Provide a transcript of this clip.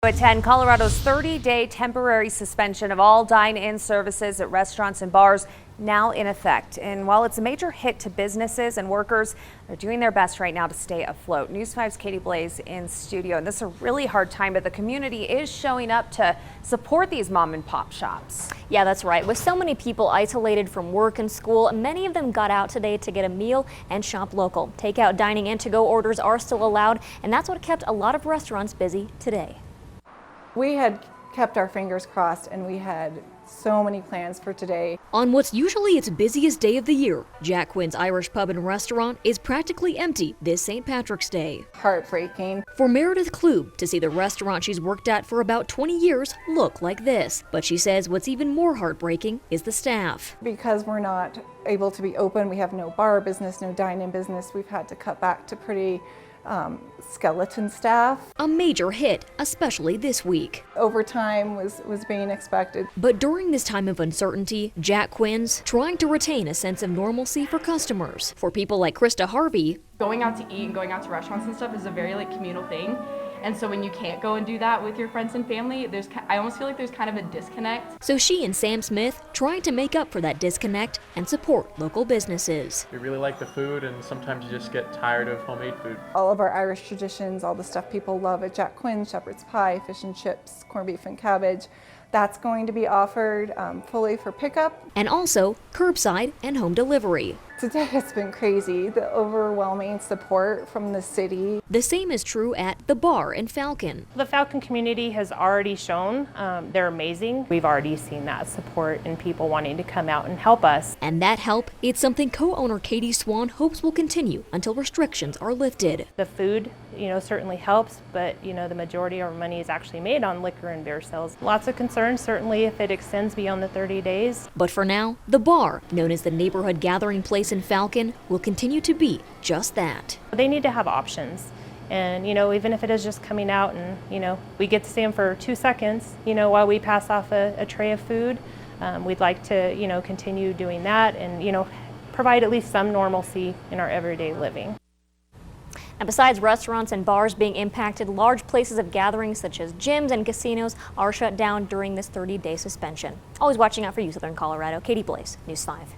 At 10, Colorado's 30-day temporary suspension of all dine-in services at restaurants and bars now in effect. And while it's a major hit to businesses and workers, they're doing their best right now to stay afloat. News 5's Katie Blaze in studio. And this is a really hard time, but the community is showing up to support these mom and pop shops. Yeah, that's right. With so many people isolated from work and school, many of them got out today to get a meal and shop local. Takeout, dining, and to-go orders are still allowed, and that's what kept a lot of restaurants busy today. We had kept our fingers crossed and we had so many plans for today. On what's usually its busiest day of the year, Jack Quinn's Irish Pub and Restaurant is practically empty this St. Patrick's Day. Heartbreaking. For Meredith Klube to see the restaurant she's worked at for about 20 years look like this. But she says what's even more heartbreaking is the staff. Because we're not able to be open, we have no bar business, no dine-in business, we've had to cut back to pretty skeleton staff. A major hit, especially this week. Overtime was being expected. But during this time of uncertainty, Jack Quinn's trying to retain a sense of normalcy for customers. For people like Krista Harvey, going out to eat and going out to restaurants and stuff is a very communal thing. And so when you can't go and do that with your friends and family, I almost feel like there's kind of a disconnect. So she and Sam Smith trying to make up for that disconnect and support local businesses. We really like the food, and sometimes you just get tired of homemade food. All of our Irish traditions, all the stuff people love at Jack Quinn's, shepherd's pie, fish and chips, corned beef and cabbage, that's going to be offered fully for pickup. And also curbside and home delivery. Today it's been crazy, the overwhelming support from the city. The same is true at the bar in Falcon. The Falcon community has already shown they're amazing. We've already seen that support and people wanting to come out and help us. And that help, it's something co-owner Katie Swan hopes will continue until restrictions are lifted. The food, certainly helps, but the majority of our money is actually made on liquor and beer sales. Lots of concerns, certainly if it extends beyond the 30 days. But for now, the bar, known as the neighborhood gathering place in Falcon, will continue to be just that. They need to have options. And, even if it is just coming out and, we get to see them for 2 seconds, while we pass off a tray of food, we'd like to, continue doing that and, provide at least some normalcy in our everyday living. And besides restaurants and bars being impacted, large places of gatherings such as gyms and casinos are shut down during this 30-day suspension. Always watching out for you, Southern Colorado. Katie Blaze, News 5.